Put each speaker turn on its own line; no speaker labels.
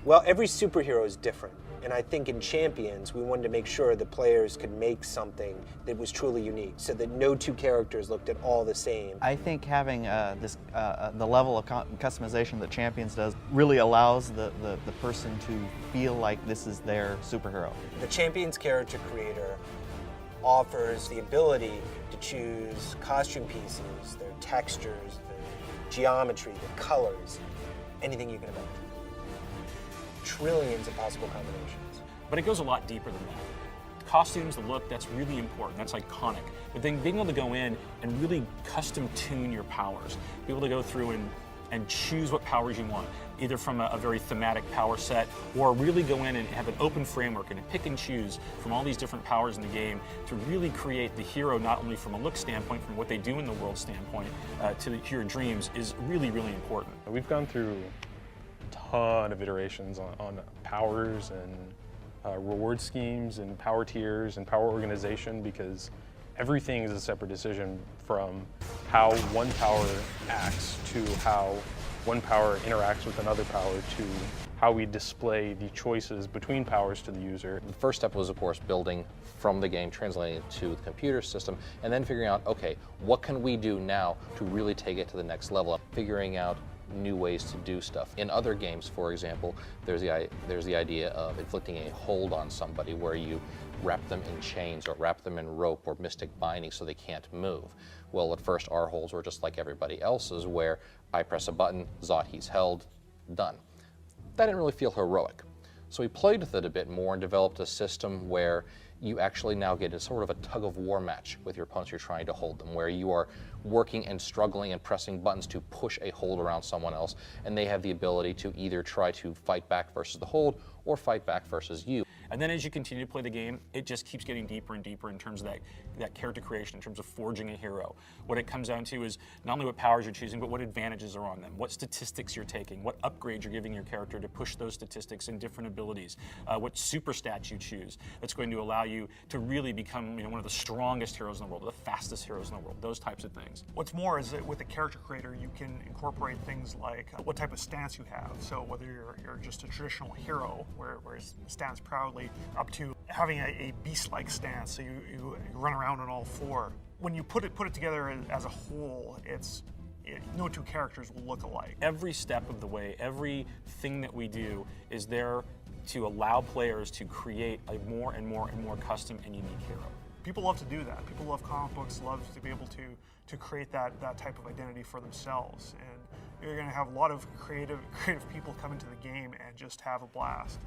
Well, every superhero is different. And I think in Champions, we wanted to make sure the players could make something that was truly unique, so that no two characters looked at all the same.
I think having the level of customization that Champions does really allows the person to feel like this is their superhero.
The Champions character creator offers the ability to choose costume pieces, their textures, their geometry, the colors, anything you can imagine. Trillions of possible combinations.
But it goes a lot deeper than that. Costumes, the look, that's really important, that's iconic. But then being able to go in and really custom tune your powers, be able to go through and choose what powers you want, either from a very thematic power set, or really go in and have an open framework and pick and choose from all these different powers in the game to really create the hero, not only from a look standpoint, from what they do in the world standpoint, to your dreams, is really, really important.
We've gone through ton of iterations on powers and reward schemes and power tiers and power organization, because everything is a separate decision, from how one power acts to how one power interacts with another power to how we display the choices between powers to the user.
The first step was, of course, building from the game, translating it to the computer system, and then figuring out, okay, what can we do now to really take it to the next level? Figuring out new ways to do stuff. In other games, for example, there's the idea of inflicting a hold on somebody, where you wrap them in chains or wrap them in rope or mystic binding so they can't move. Well, at first our holds were just like everybody else's, where I press a button, Zot, he's held, done. That didn't really feel heroic. So we played with it a bit more and developed a system where you actually now get a sort of a tug-of-war match with your opponents. You're trying to hold them, where you are working and struggling and pressing buttons to push a hold around someone else, and they have the ability to either try to fight back versus the hold or fight back versus you.
And then as you continue to play the game, it just keeps getting deeper and deeper in terms of that character creation, in terms of forging a hero. What it comes down to is not only what powers you're choosing, but what advantages are on them, what statistics you're taking, what upgrades you're giving your character to push those statistics and different abilities, what super stats you choose that's going to allow you to really become one of the strongest heroes in the world, the fastest heroes in the world, those types of things.
What's more is that with a character creator, you can incorporate things like what type of stance you have. So whether you're just a traditional hero, where he stands proudly, up to having a beast-like stance, so you run around on all four. When you put it together as a whole, no two characters will look alike.
Every step of the way, everything that we do is there to allow players to create a more and more and more custom and unique hero.
People love to do that. People love comic books, love to be able to create that type of identity for themselves. And you're going to have a lot of creative people come into the game and just have a blast.